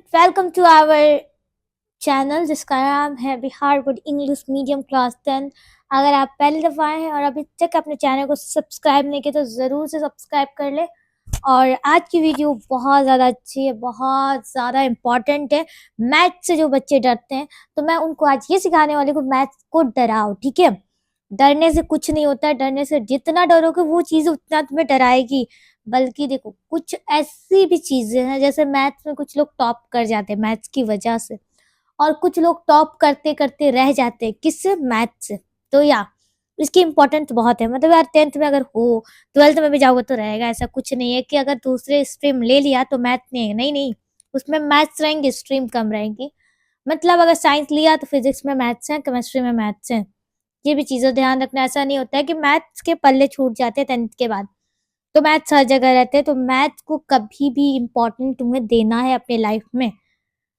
Welcome to our channel जिसका नाम है Bihar board English medium class 10। अगर आप पहली दफ़ा आए हैं और अभी तक अपने चैनल को सब्सक्राइब नहीं किया तो ज़रूर से सब्सक्राइब कर ले। और आज की वीडियो बहुत ज़्यादा अच्छी है, बहुत ज़्यादा इम्पॉर्टेंट है। मैथ से जो बच्चे डरते हैं तो मैं उनको आज ये सिखाने वाली हूँ, मैथ को डराओ। ठीक है, डरने से कुछ नहीं होता है, डरने से जितना डरोगे वो चीज़ उतना तुम्हें डराएगी। बल्कि देखो, कुछ ऐसी भी चीज़ें हैं, जैसे मैथ्स में कुछ लोग टॉप कर जाते हैं मैथ्स की वजह से, और कुछ लोग टॉप करते-करते रह जाते हैं, किससे? मैथ से। तो या इसकी इम्पोर्टेंस बहुत है, मतलब यार 10th में अगर हो, 12th में भी जाओगे तो रहेगा। ऐसा कुछ नहीं है कि अगर दूसरे स्ट्रीम ले लिया तो मैथ नहीं है, नहीं-नहीं, उसमें मैथ्स रहेंगे, स्ट्रीम कम रहेंगी। मतलब अगर साइंस लिया तो फिज़िक्स में मैथ्स हैं, केमिस्ट्री में मैथ्स हैं। ये भी चीज़ें ध्यान रखना, ऐसा नहीं होता है कि मैथ्स के पल्ले छूट जाते हैं 10th के बाद। तो मैथ्स हर जगह रहते हैं, तो मैथ्स को कभी भी इम्पोर्टेंट तुम्हें देना है अपने लाइफ में।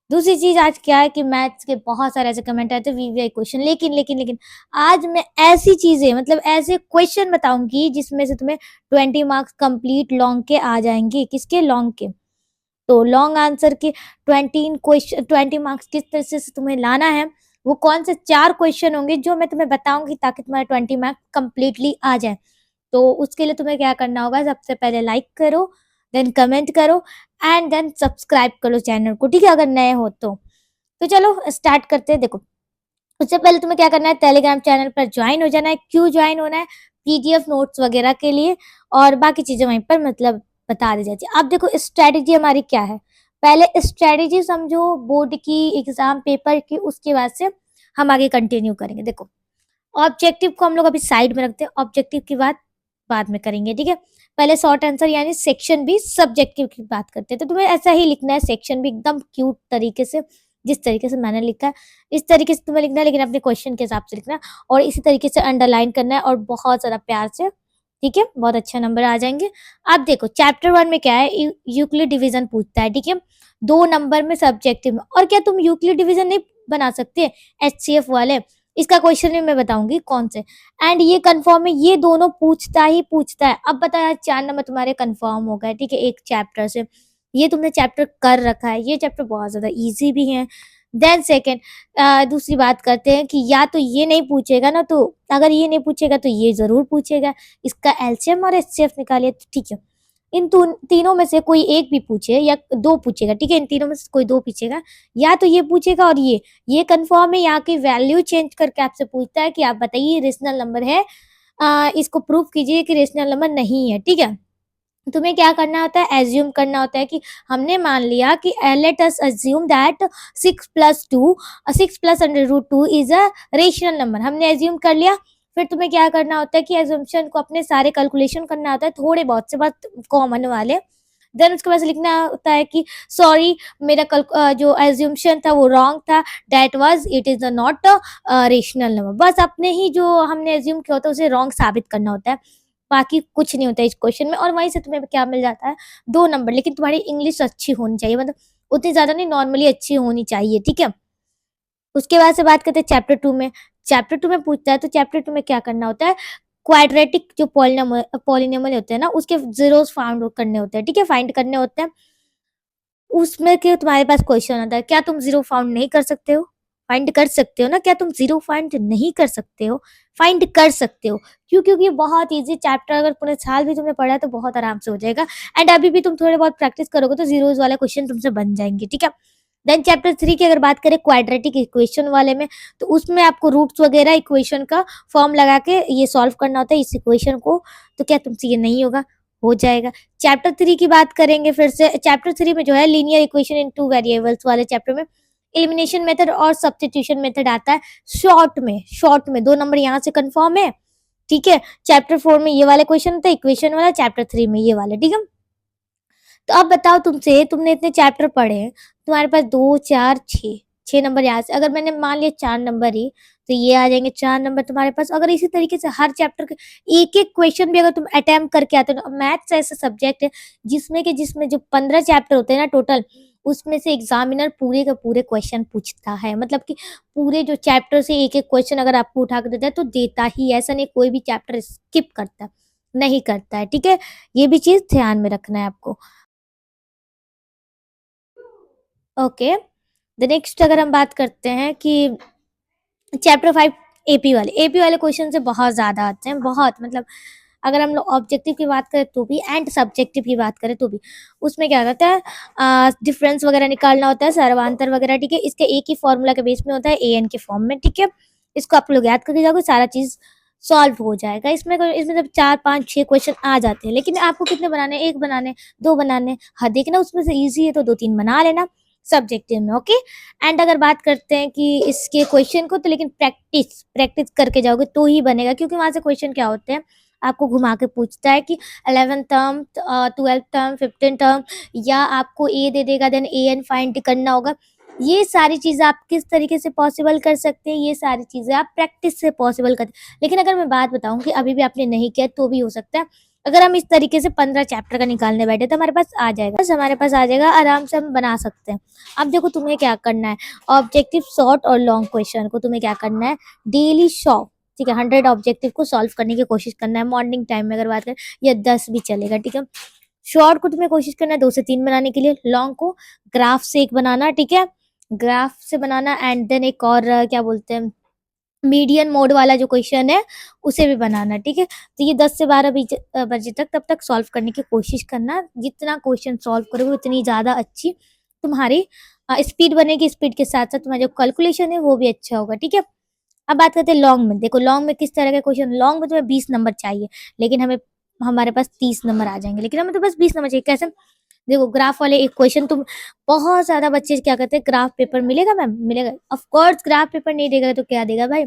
दूसरी चीज़, आज क्या है कि मैथ्स के बहुत सारे ऐसे कमेंट आते हैं वीवीआई क्वेश्चन, लेकिन आज मैं ऐसी चीज़ें, मतलब ऐसे क्वेश्चन बताऊँगी जिसमें से तुम्हें 20 मार्क्स कंप्लीट लॉन्ग के आ जाएँगे। किसके? लॉन्ग के। तो लॉन्ग आंसर के 20 मार्क्स किस तरह से तुम्हें लाना है, वो कौन से 4 क्वेश्चन होंगे जो मैं तुम्हें बताऊँगी ताकि तुम्हारे 20 मार्क्स कंप्लीटली आ जाएँ। तो उसके लिए तुम्हें क्या करना होगा, सबसे पहले लाइक करो, देन कमेंट करो एंड देन सब्सक्राइब करो चैनल को, ठीक है, अगर नए हो तो। तो चलो स्टार्ट करते हैं। देखो, उससे पहले तुम्हें क्या करना है, टेलीग्राम चैनल पर ज्वाइन हो जाना है। क्यों ज्वाइन होना है? पीडीएफ नोट्स वगैरह के लिए, और बाकी चीज़ें वहीं पर मतलब बता दी जाती है। अब देखो स्ट्रैटेजी हमारी क्या है, पहले स्ट्रैटेजी समझो बोर्ड की, एग्ज़ाम पेपर की, उसके बाद से हम आगे कंटिन्यू करेंगे। देखो, ऑब्जेक्टिव को हम लोग अभी साइड में रखते हैं, ऑब्जेक्टिव की बात बाद में करेंगे, ठीक है। पहले शॉर्ट आंसर यानी सेक्शन बी सब्जेक्टिव की बात करते हैं। तो तुम्हें ऐसा ही लिखना है सेक्शन बी, एकदम क्यूट तरीके से, जिस तरीके से मैंने लिखा है इस तरीके से तुम्हें लिखना है, लेकिन अपने क्वेश्चन के हिसाब से लिखना है, और इसी तरीके से अंडरलाइन करना है और बहुत ज़्यादा प्यार से, ठीक है, बहुत अच्छा नंबर आ जाएंगे। अब देखो चैप्टर 1 में क्या है, यूक्लिड डिवीजन पूछता है, ठीक है, 2 नंबर में सब्जेक्टिव में। और क्या तुम यूक्लिड डिवीजन नहीं बना सकते? एचसीएफ वाले, इसका क्वेश्चन भी मैं बताऊंगी कौन से। एंड ये कंफर्म है, ये दोनों पूछता ही पूछता है। अब बता यार, 4 नंबर तुम्हारे कंफर्म हो गए, ठीक है, एक चैप्टर से। ये तुमने चैप्टर कर रखा है, ये चैप्टर बहुत ज्यादा इजी भी है। देन सेकेंड, दूसरी बात करते हैं कि या तो ये नहीं पूछेगा ना, तो अगर ये नहीं पूछेगा तो ये जरूर पूछेगा। इसका एलसीएम और एचसीएफ निकालिए, तो ठीक है, इन तीनों में से कोई एक भी पूछे या 2 पूछेगा, ठीक है, इन तीनों में से कोई 2 पूछेगा, या तो ये पूछेगा और ये कंफर्म है। यहाँ की वैल्यू चेंज करके आपसे पूछता है कि आप बताइए रेशनल नंबर है, इसको प्रूफ कीजिए कि रेशनल नंबर नहीं है, ठीक है। तुम्हें क्या करना होता है, एज्यूम करना होता है कि हमने मान लिया कि let us assume that 6 plus under root 2 is a rational number, हमने एज्यूम कर लिया। फिर तुम्हें क्या करना होता है कि एज्यूम्पशन को अपने सारे कैलकुलेशन करना होता है, थोड़े बहुत से बात कॉमन वाले। देन उसके बाद से लिखना होता है कि सॉरी, मेरा जो एज्यूम्शन था वो रॉन्ग था, that was it is not rational number. बस अपने ही जो हमने एज्यूम किया होता है उसे रॉन्ग साबित करना होता है, बाकी कुछ नहीं होता है इस क्वेश्चन में। और वहीं से तुम्हें क्या मिल जाता है, 2 नंबर। लेकिन तुम्हारी इंग्लिश अच्छी होनी चाहिए, मतलब उतनी ज़्यादा नहीं, नॉर्मली अच्छी होनी चाहिए, ठीक है। उसके बाद से बात करते हैं चैप्टर 2 में। चैप्टर 2 में पूछता है, तो चैप्टर 2 में क्या करना होता है, क्वाड्रेटिक जो पॉलिनोमियल होते हैं ना, उसके ज़ीरोस फाउंड करने होते हैं, ठीक है, फाइंड करने होते हैं। उसमें क्या तुम्हारे पास क्वेश्चन आता है, क्या तुम ज़ीरो फाउंड नहीं कर सकते हो? फाइंड कर सकते हो ना, क्या तुम ज़ीरो फाइंड नहीं कर सकते हो? फाइंड कर सकते हो। क्यों? क्योंकि ये बहुत ईज़ी चैप्टर, अगर पूरे साल भी तुमने पढ़ा है तो बहुत आराम से हो जाएगा। एंड अभी भी तुम थोड़े बहुत प्रैक्टिस करोगे तो ज़ीरोज़ वाले क्वेश्चन तुमसे बन जाएँगे, ठीक है? देन चैप्टर 3 की अगर बात करें क्वाड्रेटिक इक्वेशन वाले में, तो उसमें आपको रूट्स वगैरह इक्वेशन का फॉर्म लगा के ये सॉल्व करना होता है इस इक्वेशन को। तो क्या तुमसे ये नहीं होगा? हो जाएगा। चैप्टर 3 की बात करेंगे फिर से। चैप्टर 3 में जो है लीनियर इक्वेशन इन 2 वेरिएबल्स वाले चैप्टर में एलिमिनेशन मेथड और सब्स्टिट्यूशन मेथड आता है। शॉर्ट में 2 नंबर यहाँ से कंफर्म है, ठीक है। चैप्टर 4 में ये वाले क्वेश्चन था इक्वेशन वाला, चैप्टर 3 में ये वाले, ठीक है। तो अब बताओ, तुमसे तुमने इतने चैप्टर पढ़े हैं, तुम्हारे पास 2 4 6 6 नंबर यहाँ से, अगर मैंने मान लिया 4 नंबर ही, तो ये आ जाएंगे 4 नंबर तुम्हारे पास। अगर इसी तरीके से हर चैप्टर के एक एक क्वेश्चन भी अगर तुम अटेम्प्ट करके आते हो, मैथ्स ऐसा सब्जेक्ट है जिसमें जो 15 चैप्टर होते हैं ना टोटल, उसमें से एग्जामिनर पूरे के पूरे क्वेश्चन पूछता है। मतलब कि पूरे जो चैप्टर से एक एक क्वेश्चन अगर आपको उठा कर देता है तो देता ही, ऐसा नहीं कोई भी चैप्टर स्किप करता है, नहीं करता है, ठीक है। ये भी चीज ध्यान में रखना है आपको। ओके, द नेक्स्ट अगर हम बात करते हैं कि चैप्टर 5 एपी वाले क्वेश्चन से बहुत ज़्यादा आते हैं, बहुत मतलब अगर हम लोग ऑब्जेक्टिव की बात करें तो भी एंड सब्जेक्टिव की बात करें तो भी उसमें क्या होता है, डिफरेंस वगैरह निकालना होता है, सर्वांतर वगैरह, ठीक है। इसके एक ही फॉर्मूला के बेस में होता है, ए एन के फॉर्म में, ठीक है। इसको आप लोग याद करके जाओगे, सारा चीज़ सॉल्व हो जाएगा। इसमें जब 4 5 6 क्वेश्चन आ जाते हैं, लेकिन आपको कितने बनाने, एक बनाने, दो बनाने, हाँ देखना उसमें से ईजी है तो 2 3 बना लेना सब्जेक्टिव में, ओके। एंड अगर बात करते हैं कि इसके क्वेश्चन को, तो लेकिन प्रैक्टिस प्रैक्टिस करके जाओगे तो ही बनेगा, क्योंकि वहां से क्वेश्चन क्या होते हैं, आपको घुमा के पूछता है कि 11th term, 12th term, 15th term, या आपको ए दे देगा, देन ए एन फाइंड करना होगा। ये सारी चीजें आप किस तरीके से पॉसिबल कर सकते हैं, ये सारी चीजें आप प्रैक्टिस से पॉसिबल करते हैं। लेकिन अगर मैं बात बताऊं कि अभी भी आपने नहीं किया तो भी हो सकता है, अगर हम इस तरीके से 15 चैप्टर का निकालने बैठे तो हमारे पास आ जाएगा, बस हमारे पास आ जाएगा, आराम से हम बना सकते हैं। अब देखो तुम्हें क्या करना है, ऑब्जेक्टिव शॉर्ट और लॉन्ग क्वेश्चन को तुम्हें क्या करना है, डेली शॉर्ट, ठीक है, 100 ऑब्जेक्टिव को सॉल्व करने की कोशिश करना है मॉर्निंग टाइम में, अगर बात करें, या 10 भी चलेगा, ठीक है। शॉर्ट को तुम्हें कोशिश करना है 2 से 3 बनाने के लिए, लॉन्ग को ग्राफ से एक बनाना, ठीक है, ग्राफ से बनाना, एंड देन एक और क्या बोलते हैं, मीडियन मोड वाला जो क्वेश्चन है उसे भी बनाना, ठीक है। तो ये 10 से 12 बजे तक तब तक सॉल्व करने की कोशिश करना, जितना क्वेश्चन सॉल्व करोगे उतनी ज़्यादा अच्छी तुम्हारी स्पीड बनेगी, स्पीड के साथ साथ तुम्हारा जो कैलकुलेशन है वो भी अच्छा होगा, ठीक है। अब बात करते हैं लॉन्ग में। देखो लॉन्ग में किस तरह के क्वेश्चन, लॉन्ग में तुम्हें 20 नंबर चाहिए, लेकिन हमारे पास 30 नंबर आ जाएंगे, लेकिन हमें तो बस 20 नंबर चाहिए। कैसे, देखो ग्राफ वाले एक क्वेश्चन तुम, बहुत ज्यादा बच्चे क्या करते हैं, ग्राफ पेपर मिलेगा मैम, मिलेगा, ऑफ कोर्स ग्राफ पेपर नहीं देगा तो क्या देगा भाई,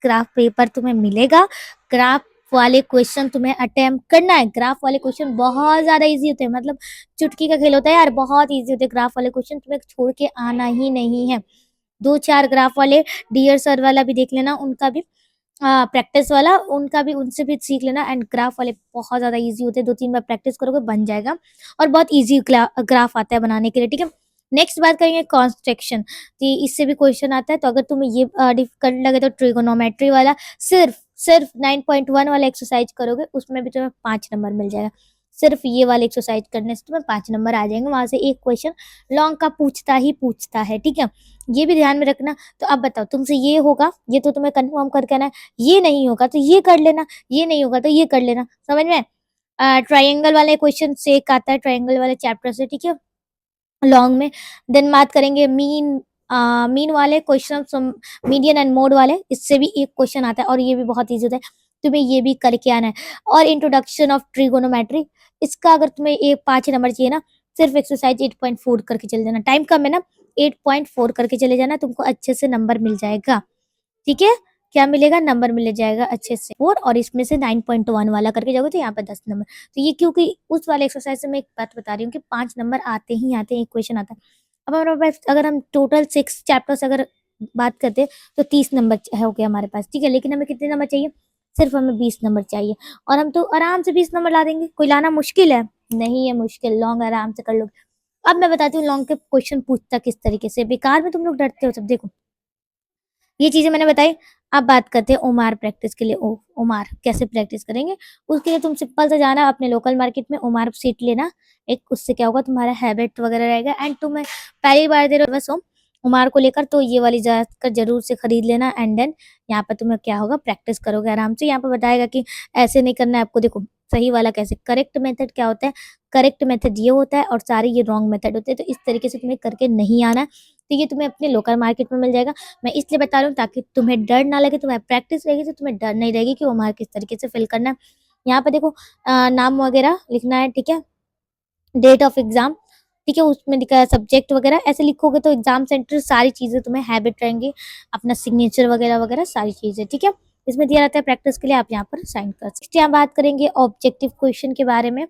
ग्राफ पेपर तुम्हें मिलेगा, ग्राफ वाले क्वेश्चन तुम्हें अटेम्प्ट करना है। ग्राफ वाले क्वेश्चन बहुत ज्यादा इजी होते हैं, मतलब चुटकी का खेल होता है यार, बहुत इजी होते हैं ग्राफ वाले क्वेश्चन, तुम्हें छोड़ के आना ही नहीं है। 2 4 ग्राफ वाले, डियर सर वाला भी देख लेना, उनका भी प्रैक्टिस वाला, उनका भी, उनसे भी सीख लेना। एंड ग्राफ वाले बहुत ज्यादा इजी होते हैं, 2 3 बार प्रैक्टिस करोगे बन जाएगा, और बहुत इजी ग्राफ आता है बनाने के लिए, ठीक है। नेक्स्ट बात करेंगे कॉन्स्ट्रक्शन, तो इससे भी क्वेश्चन आता है, तो अगर तुम्हें ये डिफिकल्ट लगे तो ट्रिगोनोमेट्री वाला, सिर्फ सिर्फ 9.1 वाला एक्सरसाइज करोगे, उसमें भी तुम्हें 5 नंबर मिल जाएगा। सिर्फ ये वाले एक्सरसाइज करने से तुम्हें 5 नंबर आ जाएंगे, वहां से एक क्वेश्चन लॉन्ग का पूछता ही पूछता है, ठीक है। ये भी ध्यान में रखना। तो अब बताओ, तुमसे ये होगा, ये तो तुम्हें कंफर्म करके आना है, ये नहीं होगा तो ये कर लेना, ये नहीं होगा तो ये कर लेना, समझ में। ट्राइंगल वाले क्वेश्चन से एक आता है, ट्राइंगल वाले चैप्टर से, ठीक है, लॉन्ग में। देन बात करेंगे मीन वाले क्वेश्चन, मीडियन एंड मोड वाले, इससे भी एक क्वेश्चन आता है, और ये भी बहुत ईजी होता है, तुम्हें ये भी करके आना है। और इंट्रोडक्शन ऑफ ट्रिगोनोमेट्री, इसका अगर तुम्हें 5 नंबर चाहिए ना, सिर्फ एक्सरसाइज 8.4 करके चले जाना, टाइम कम है ना, 8.4 करके चले जाना, तुमको अच्छे से नंबर मिल जाएगा, ठीक है। क्या मिलेगा, नंबर मिल जाएगा अच्छे से 4, और इसमें से 9.1 वाला करके जाओगे तो यहाँ पे 10 नंबर। तो ये क्योंकि उस वाले एक्सरसाइज से मैं एक बात बता रही हूँ कि 5 नंबर आते ही आते हैं, एक क्वेश्चन आता है। अब हमारे पास अगर हम टोटल 6 चैप्टर्स अगर बात करते हैं तो 30 नंबर हो गया हमारे पास, ठीक है। लेकिन हमें कितने नंबर चाहिए, सिर्फ हमें 20 नंबर चाहिए, और हम तो आराम से 20 नंबर ला देंगे। कोई लाना मुश्किल है, नहीं है मुश्किल, लॉन्ग आराम से कर लोगे। अब मैं बताती हूँ लॉन्ग के क्वेश्चन पूछता किस तरीके से, बेकार में तुम लोग डरते हो सब। देखो ये चीजें मैंने बताई। अब बात करते हैं ओमार प्रैक्टिस के लिए। ओमार कैसे प्रैक्टिस करेंगे, उसके लिए तुम सिंपल से जाना अपने लोकल मार्केट में, ओमार सीट लेना एक, उससे क्या होगा तुम्हारा हैबिट वगैरह रहेगा। एंड तुम्हें पहली बार दे रहे हो बस ओमार को लेकर, तो ये वाली जाकर जरूर से खरीद लेना। एंड देन यहाँ पर तुम्हें क्या होगा, प्रैक्टिस करोगे आराम से। यहाँ पर बताएगा कि ऐसे नहीं करना है आपको, देखो सही वाला कैसे, करेक्ट मेथड क्या होता है, करेक्ट मेथड ये होता है, और सारे ये रॉन्ग मेथड होते हैं। तो इस तरीके से तुम्हें करके नहीं आना, तो ये तुम्हें अपने लोकल मार्केट में मिल जाएगा। मैं इसलिए बता रही हूँ ताकि तुम्हें डर ना लगे, तुम्हें प्रैक्टिस रहेगी तो तुम्हें डर नहीं रहेगी कि वो मार्क किस तरीके से फिल करना है। यहाँ पे देखो नाम वगैरह लिखना है, ठीक है, डेट ऑफ एग्जाम, ठीक है, उसमें लिखा है सब्जेक्ट वगैरह, ऐसे लिखोगे तो एग्जाम सेंटर सारी चीजें तुम्हें हैबिट रहेंगी, अपना सिग्नेचर वगैरह वगैरह सारी चीजें, ठीक है। इसमें दिया रहता है प्रैक्टिस के लिए, आप यहाँ पर साइन कर सकते हैं। यहाँ बात करेंगे ऑब्जेक्टिव क्वेश्चन के बारे में।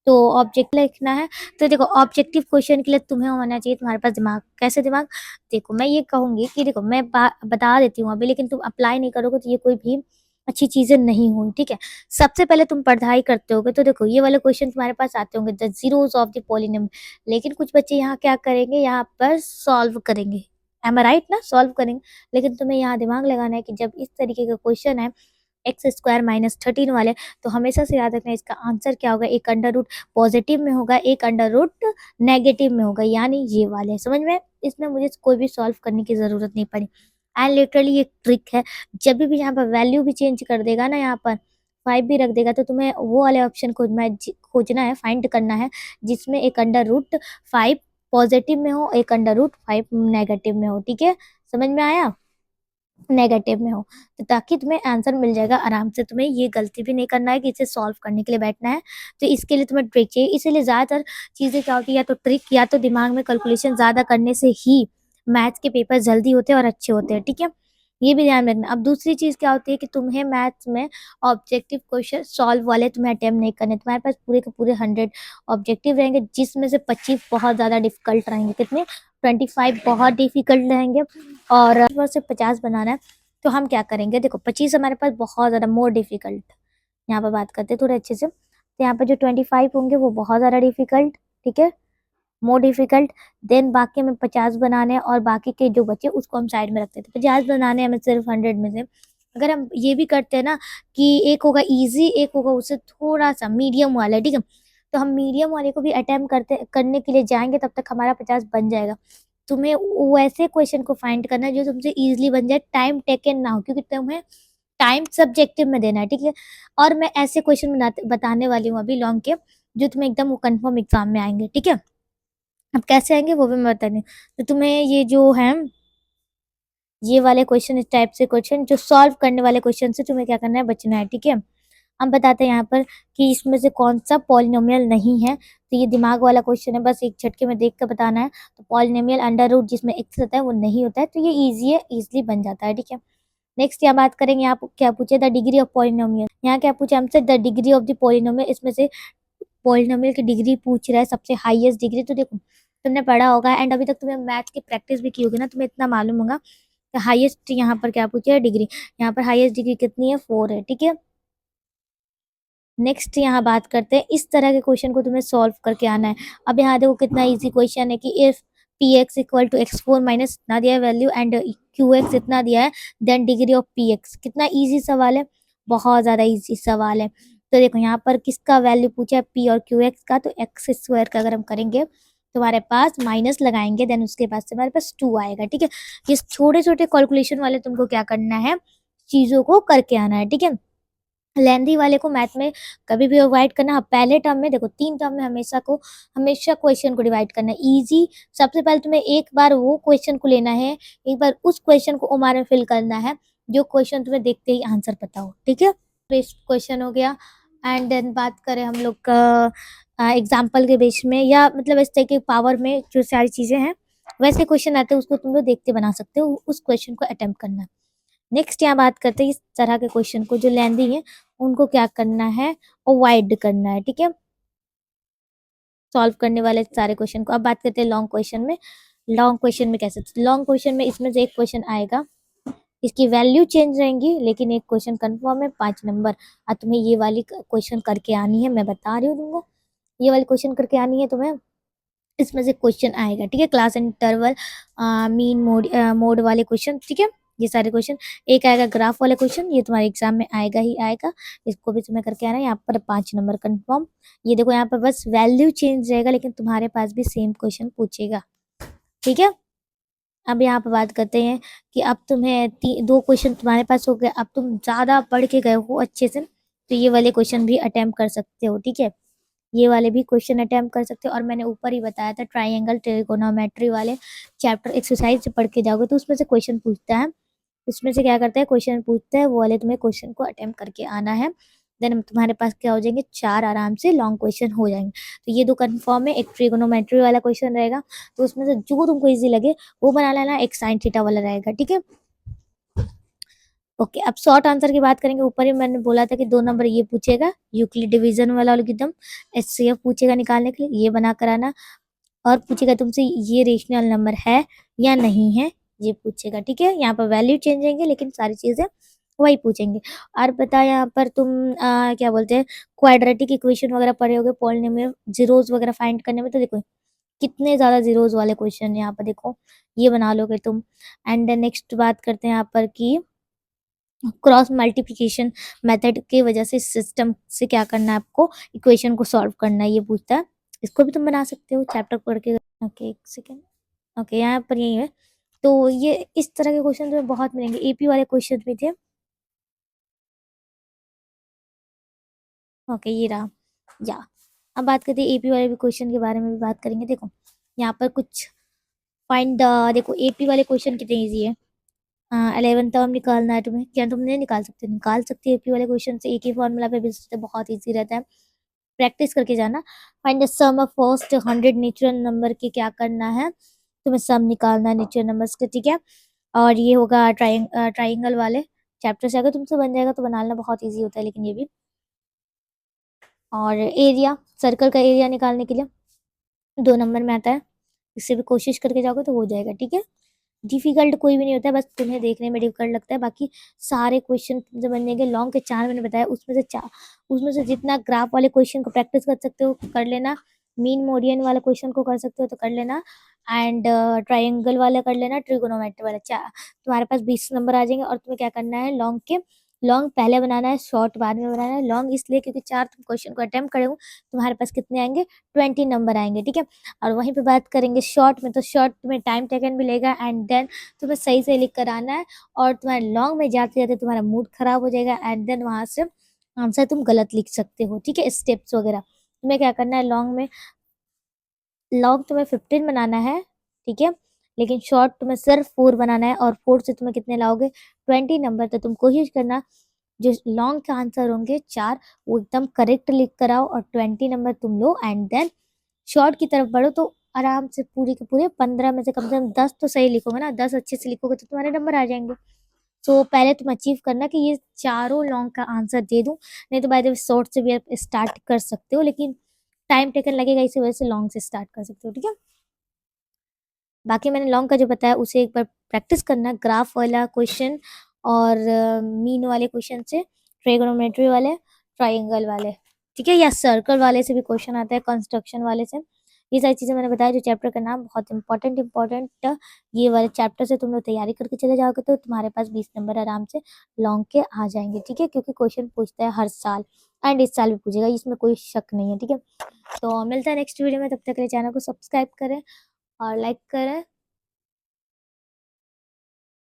तो ऑब्जेक्ट लिखना है, तो देखो ऑब्जेक्टिव क्वेश्चन के लिए तुम्हें होना चाहिए तुम्हारे पास दिमाग। कैसे दिमाग, देखो मैं ये कहूंगी कि देखो मैं बता देती हूँ अभी, लेकिन तुम अप्लाई नहीं करोगे तो ये कोई भी अच्छी चीजें नहीं हुई, ठीक है। सबसे पहले तुम पढ़ाई करते होगे तो देखो ये वाले क्वेश्चन तुम्हारे पास आते होंगे, द जीरोस ऑफ द पॉलिनम, लेकिन कुछ बच्चे यहाँ क्या करेंगे, यहाँ पर सॉल्व करेंगे, एम आई राइट ना, सॉल्व करेंगे। लेकिन तुम्हें यहाँ दिमाग लगाना है कि जब इस तरीके का क्वेश्चन है x² माइनस 13 वाले, तो हमेशा से याद रखना इसका आंसर क्या होगा, एक अंडर रूट पॉजिटिव में होगा, एक अंडर रूट नेगेटिव में होगा, यानी ये वाले। समझ में? इसमें मुझे कोई भी सॉल्व करने की ज़रूरत नहीं पड़ी। एंड लिटरली ये ट्रिक है, जब भी यहाँ पर वैल्यू भी चेंज कर देगा ना, यहाँ पर 5 भी रख देगा, तो तुम्हें वो वाले ऑप्शन खोजना है, फाइंड करना है जिसमें एक अंडर रूट 5 पॉजिटिव में हो, एक अंडर रूट 5 नेगेटिव में हो। ठीक है, समझ में आया? नेगेटिव में हो, तो ताकि तुम्हें आंसर मिल जाएगा आराम से। तुम्हें ये गलती भी नहीं करना है कि इसे सॉल्व करने के लिए बैठना है, तो इसके लिए तुम्हें ट्रिक चाहिए। इसीलिए ज़्यादातर चीज़ें क्या होती है, या तो ट्रिक या तो दिमाग में कैलकुलेशन ज़्यादा करने से ही मैथ्स के पेपर जल्दी होते हैं और अच्छे होते हैं। ठीक है, ये भी ध्यान रखना। अब दूसरी चीज़ क्या होती है कि तुम्हें मैथ्स में ऑब्जेक्टिव क्वेश्चन सॉल्व वाले तुम्हें अटेम्प्ट नहीं करने। तुम्हारे पास पूरे के पूरे 100 ऑब्जेक्टिव रहेंगे, जिसमें से 25 बहुत ज़्यादा डिफिकल्ट रहेंगे। कितने? 25 बहुत डिफिकल्ट रहेंगे, और से 50 बनाना है। तो हम क्या करेंगे, देखो 25 हमारे पास बहुत ज़्यादा मोर डिफिकल्ट, यहाँ पर बात करते हैं थोड़े अच्छे से। तो यहाँ पर जो 25 होंगे वो बहुत ज़्यादा डिफिकल्ट, ठीक है, मोर डिफिकल्ट। देन बाकी हमें 50 बनाने हैं, और बाकी के जो बचे उसको हम साइड में रखते थे। 50 बनाने हैं हमें सिर्फ 100 में से। अगर हम ये भी करते हैं ना कि एक होगा इजी, एक होगा उससे थोड़ा सा मीडियम वाला, ठीक है, तो हम मीडियम वाले को भी अटेम्प्ट करने के लिए जाएंगे, तब तक हमारा 50 बन जाएगा। तुम्हें वैसे क्वेश्चन को फाइंड करना है जो तुमसे इजीली बन जाए, टाइम टेकन ना हो, क्योंकि तुम्हें टाइम सब्जेक्टिव में देना है। ठीक है, और मैं ऐसे क्वेश्चन बताने वाली हूँ अभी लॉन्ग के, जो तुम्हें एकदम वो कंफर्म एग्जाम में आएंगे। ठीक है, अब कैसे आएंगे वो भी मैं बता रही हूँ। तो तुम्हें ये जो है, ये वाले क्वेश्चन, इस टाइप से क्वेश्चन जो सॉल्व करने वाले क्वेश्चन से तुम्हें क्या करना है, बचना है। ठीक है, हम बताते हैं यहाँ पर कि इसमें से कौन सा पॉलिनोमियल नहीं है। तो ये दिमाग वाला क्वेश्चन है, बस एक झटके में देख कर बताना है। तो पॉलिनोमियल अंडर रूट जिसमें एक्स होता है वो नहीं होता है, तो ये ईजी है, ईजिली बन जाता है। ठीक है, नेक्स्ट यहाँ बात करेंगे, यहाँ क्या पूछे, द डिग्री ऑफ पॉलिनोमियल। यहाँ क्या पूछे हमसे, the degree of the polynomial. इसमें से पॉलिनोमियल की डिग्री पूछ रहा है, सबसे हाईएस्ट डिग्री। तो देखो तुमने पढ़ा होगा एंड अभी तक तुम्हें मैथ की प्रैक्टिस भी की होगी ना, तुम्हें इतना मालूम होगा। तो हाईएस्ट यहाँ पर क्या पूछे है, डिग्री। यहाँ पर हाईएस्ट डिग्री कितनी है, 4 है। ठीक है, नेक्स्ट यहाँ बात करते हैं, इस तरह के क्वेश्चन को तुम्हें सॉल्व करके आना है। अब यहाँ देखो कितना इजी क्वेश्चन है कि if P x equal to x4 minus इतना दिया है वैल्यू, एंड क्यू एक्स इतना दिया है, then degree of P x. कितना इजी सवाल है, बहुत ज़्यादा इजी सवाल है। तो देखो यहाँ पर किसका वैल्यू पूछा है, पी और क्यू एक्स का। तो एक्स स्क्वायर का अगर हम करेंगे तो हमारे पास माइनस लगाएंगे, देन उसके बाद से हमारे पास 2 आएगा। ठीक है, ये छोटे छोटे कैलकुलेशन वाले तुमको क्या करना है, चीज़ों को करके आना है। ठीक है, लेंथी वाले को मैथ में कभी भी अवॉइड करना। पहले टर्म में देखो, 3 टर्म में हमेशा क्वेश्चन को डिवाइड करना है। इजी, सबसे पहले तुम्हें एक बार वो क्वेश्चन को लेना है, एक बार उस क्वेश्चन को ओमार में फिल करना है जो क्वेश्चन तुम्हें देखते ही आंसर पता हो। ठीक है, बेस्ड क्वेश्चन हो गया। एंड देन बात करें हम लोग का एग्जाम्पल के बेस में, या मतलब इस तरह के पावर में जो सारी चीज़ें हैं वैसे क्वेश्चन आते हैं, उसको तुम लोग देखते बना सकते हो, उस क्वेश्चन को अटेम्प्ट करना। नेक्स्ट यहाँ बात करते हैं इस तरह के क्वेश्चन को जो लेंदी है, उनको क्या करना है, अवॉइड करना है। ठीक है, सॉल्व करने वाले सारे क्वेश्चन को। अब बात करते हैं लॉन्ग क्वेश्चन में। लॉन्ग क्वेश्चन में कैसे, लॉन्ग क्वेश्चन में इसमें से एक क्वेश्चन आएगा, इसकी वैल्यू चेंज रहेंगी, लेकिन एक क्वेश्चन कंफर्म है 5 नंबर। और तुम्हें ये वाली क्वेश्चन करके आनी है, मैं बता रही हूँ तुमको, ये वाली क्वेश्चन करके आनी है तुम्हें। इसमें से क्वेश्चन आएगा, ठीक है, क्लास इंटरवल, मीन मोड वाले क्वेश्चन। ठीक है, ये सारे क्वेश्चन। एक आएगा ग्राफ वाला क्वेश्चन, ये तुम्हारे एग्जाम में आएगा ही आएगा, इसको भी तुम्हें करके आना है। यहाँ पर 5 नंबर कंफर्म। ये देखो यहाँ पर बस वैल्यू चेंज रहेगा, लेकिन तुम्हारे पास भी सेम क्वेश्चन पूछेगा। ठीक है, अब यहाँ पर बात करते हैं कि अब तुम्हें 2 क्वेश्चन तुम्हारे पास हो गए, अब तुम ज़्यादा पढ़ के गए हो अच्छे से, तो ये वाले क्वेश्चन भी अटेम्प्ट कर सकते हो। ठीक है, ये वाले भी क्वेश्चन अटेम्प्ट कर सकते हो। और मैंने ऊपर ही बताया था ट्राइंगल ट्रिगोनोमेट्री वाले चैप्टर एक्सरसाइज से पढ़ के जाओगे तो उसमें से क्वेश्चन पूछता है, उसमें से क्या करता है, क्वेश्चन पूछता है, वो वाले तुम्हें क्वेश्चन को अटेम्प्ट करके आना है। देन तुम्हारे पास क्या हो जाएंगे, 4 आराम से लॉन्ग क्वेश्चन हो जाएंगे। तो ये 2 कंफर्म है। एक ट्रिगोनोमेट्री वाला क्वेश्चन रहेगा, तो उसमें से जो तुमको इजी लगे वो बना लेना। एक साइन थीटा वाला रहेगा। ठीक है, ओके, अब शॉर्ट आंसर की बात करेंगे। ऊपर ही मैंने बोला था कि 2 नंबर ये पूछेगा, यूक्लिड डिवीजन वाला एल्गोरिथम, एचसीएफ पूछेगा निकालने के लिए, ये बना कर आना। और पूछेगा तुमसे ये रेशनल नंबर है या नहीं है, ये पूछेगा। ठीक है, यहाँ पर वैल्यू चेंज होंगे, लेकिन सारी चीजें वही पूछेंगे। और बता, यहाँ पर तुम क्या बोलते हैं, क्वाड्रेटिक इक्वेशन वगैरह पढ़े होगे, पॉलिनोमियल जीरोस वगैरह फाइंड करने में। तो देखो कितने ज्यादा जीरोस वाले क्वेश्चन यहाँ पर देखो, ये बना लोगे तुम। एंड नेक्स्ट बात करते हैं यहाँ पर कि क्रॉस मल्टीप्लिकेशन मेथड की वजह से सिस्टम से क्या करना है आपको, इक्वेशन को सॉल्व करना है, ये पूछता है। इसको भी तुम बना सकते हो चैप्टर पढ़ के। ओके, एक सेकेंड। ओके, यहाँ पर यही है। तो ये इस तरह के क्वेश्चन तुम्हें बहुत मिलेंगे, एपी वाले क्वेश्चन भी थे। ओके, ये रहा। या अब बात करते हैं एपी वाले भी क्वेश्चन के बारे में भी बात करेंगे। देखो यहाँ पर कुछ फाइंड देखो एपी वाले क्वेश्चन कितने इजी है। 11 टर्म निकालना है तुम्हें, क्या तुम नहीं निकाल सकते? निकाल सकते हो। एपी वाले क्वेश्चन से एक ही फॉर्मूला पे बेस्ड होता है, बहुत इजी रहता है, प्रैक्टिस करके जाना। Find the sum of first 100 natural number के क्या करना है, तुम्हें सम निकालना है नेचुरल नंबर्स के, ठीक है। और ये होगा ट्राइंगल वाले चैप्टर से, अगर तुमसे बन जाएगा तो बनाना बहुत ईजी होता है, लेकिन ये भी। और एरिया, सर्कल का एरिया निकालने के लिए 2 नंबर में आता है, इससे भी कोशिश करके जाओगे तो हो जाएगा, ठीक है। डिफिकल्ट कोई भी नहीं होता है, बस तुम्हें देखने में डिफिकल्ट लगता है, बाकी सारे क्वेश्चन तुमसे बन जाएंगे। लॉन्ग के 4 मैंने बताया, उसमें से जितना ग्राफ वाले क्वेश्चन को प्रैक्टिस कर सकते हो कर लेना, मीन मोडियन वाला क्वेश्चन को कर सकते हो तो कर लेना, एंड ट्राइंगल वाला कर लेना, ट्रिगोनोमेट्री वाला। तुम्हारे पास 20 नंबर आ जाएंगे। और तुम्हें क्या करना है, लॉन्ग के लॉन्ग पहले बनाना है, शॉर्ट बाद में बनाना है। लॉन्ग इसलिए क्योंकि 4 तुम क्वेश्चन को अटेम्प्ट करे हो, तुम्हारे पास कितने आएंगे, 20 नंबर आएंगे, ठीक है। और वहीं पे बात करेंगे शॉर्ट में, तो शॉर्ट तुम्हें टाइम टेकन भी लेगा, एंड देन तुम्हें सही से लिख कर आना है। और तुम्हारे लॉन्ग में जाते जाते तुम्हारा मूड खराब हो जाएगा, एंड देन वहां से आंसर तुम गलत लिख सकते हो, ठीक है। स्टेप्स वगैरह तुम्हें क्या करना है, लॉन्ग तुम्हें 15 बनाना है, ठीक है। लेकिन शॉर्ट तुम्हें सिर्फ 4 बनाना है, और 4 से तुम्हें कितने लाओगे, 20 नंबर। तो तुम कोशिश करना जो लॉन्ग के आंसर होंगे 4, वो एकदम करेक्ट लिख कर आओ, और 20 नंबर तुम लो। एंड देन शॉर्ट की तरफ बढ़ो, तो आराम से पूरे के पूरे 15 में से कम 10 तो सही लिखोगे ना, 10 अच्छे से लिखोगे तो तुम्हारे नंबर आ जाएंगे। तो पहले तुम अचीव करना कि ये चारों लॉन्ग का आंसर दे दूं, नहीं तो बाय द वे शॉर्ट से भी आप स्टार्ट कर सकते हो, लेकिन टाइम टेकन लगेगा, इसी वजह से लॉन्ग से स्टार्ट कर सकते हो, ठीक है। बाकी मैंने लॉन्ग का जो बताया उसे एक बार प्रैक्टिस करना, ग्राफ वाला क्वेश्चन और मीन वाले क्वेश्चन से, ट्रिगोनोमेट्री वाले, ट्राइंगल वाले, ठीक है, या सर्कल वाले से भी क्वेश्चन आता है, कंस्ट्रक्शन वाले से। ये सारी चीज़ें मैंने बताया, जो चैप्टर का नाम बहुत इंपॉर्टेंट ये वाले चैप्टर से तुम लोग तैयारी करके चले जाओगे तो तुम्हारे पास 20 नंबर आराम से लॉन्ग के आ जाएंगे, ठीक है। क्योंकि क्वेश्चन पूछता है हर साल, एंड इस साल भी पूछेगा, इसमें कोई शक नहीं है, ठीक है। तो मिलता है नेक्स्ट वीडियो में, तब तक के लिए चैनल को सब्सक्राइब करें और लाइक करें।